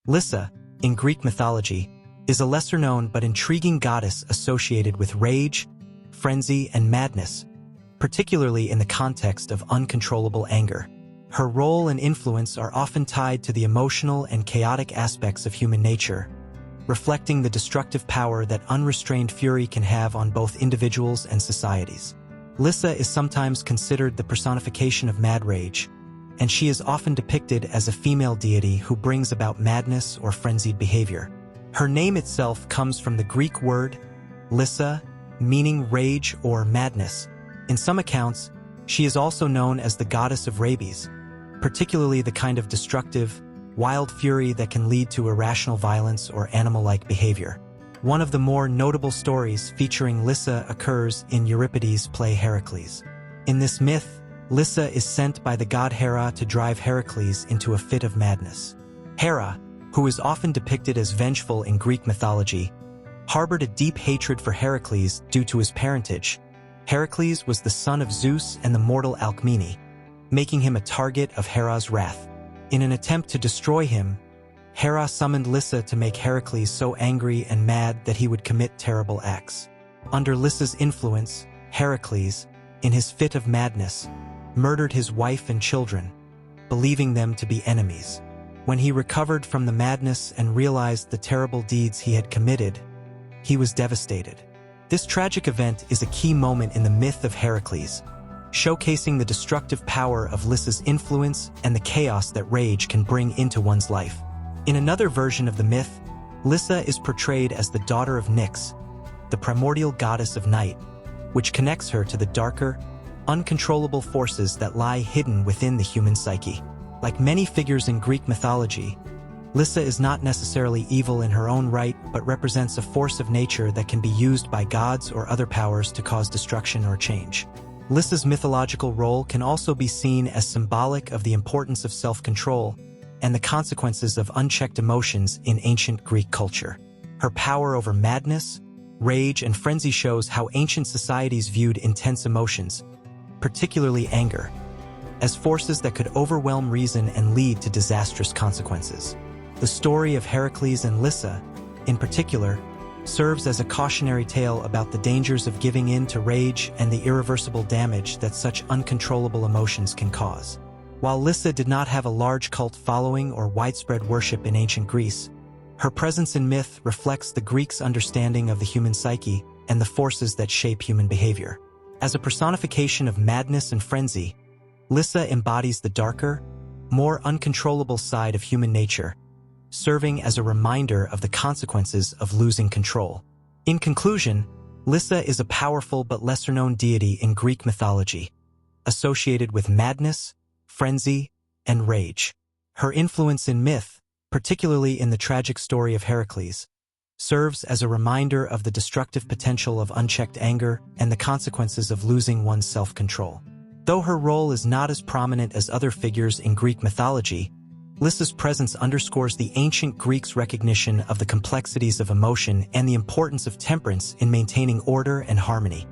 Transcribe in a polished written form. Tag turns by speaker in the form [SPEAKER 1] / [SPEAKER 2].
[SPEAKER 1] Lyssa, in Greek mythology, is a lesser-known but intriguing goddess associated with rage, frenzy, and madness, particularly in the context of uncontrollable anger. Her role and influence are often tied to the emotional and chaotic aspects of human nature, reflecting the destructive power that unrestrained fury can have on both individuals and societies. Lyssa is sometimes considered the personification of mad rage, and she is often depicted as a female deity who brings about madness or frenzied behavior. Her name itself comes from the Greek word Lyssa, meaning rage or madness. In some accounts, she is also known as the goddess of rabies, particularly the kind of destructive, wild fury that can lead to irrational violence or animal-like behavior. One of the more notable stories featuring Lyssa occurs in Euripides' play Heracles. In this myth, Lyssa is sent by the god Hera to drive Heracles into a fit of madness. Hera, who is often depicted as vengeful in Greek mythology, harbored a deep hatred for Heracles due to his parentage. Heracles was the son of Zeus and the mortal Alcmene, making him a target of Hera's wrath. In an attempt to destroy him, Hera summoned Lyssa to make Heracles so angry and mad that he would commit terrible acts. Under Lyssa's influence, Heracles, in his fit of madness, murdered his wife and children, believing them to be enemies. When he recovered from the madness and realized the terrible deeds he had committed, he was devastated. This tragic event is a key moment in the myth of Heracles, showcasing the destructive power of Lyssa's influence and the chaos that rage can bring into one's life. In another version of the myth, Lyssa is portrayed as the daughter of Nyx, the primordial goddess of night, which connects her to the darker, uncontrollable forces that lie hidden within the human psyche. Like many figures in Greek mythology, Lyssa is not necessarily evil in her own right, but represents a force of nature that can be used by gods or other powers to cause destruction or change. Lyssa's mythological role can also be seen as symbolic of the importance of self-control and the consequences of unchecked emotions in ancient Greek culture. Her power over madness, rage, and frenzy shows how ancient societies viewed intense emotions, particularly anger, as forces that could overwhelm reason and lead to disastrous consequences. The story of Heracles and Lyssa, in particular, serves as a cautionary tale about the dangers of giving in to rage and the irreversible damage that such uncontrollable emotions can cause. While Lyssa did not have a large cult following or widespread worship in ancient Greece, her presence in myth reflects the Greeks' understanding of the human psyche and the forces that shape human behavior. As a personification of madness and frenzy, Lyssa embodies the darker, more uncontrollable side of human nature, serving as a reminder of the consequences of losing control. In conclusion, Lyssa is a powerful but lesser-known deity in Greek mythology, associated with madness, frenzy, and rage. Her influence in myth, particularly in the tragic story of Heracles, serves as a reminder of the destructive potential of unchecked anger and the consequences of losing one's self-control. Though her role is not as prominent as other figures in Greek mythology, Lyssa's presence underscores the ancient Greeks' recognition of the complexities of emotion and the importance of temperance in maintaining order and harmony.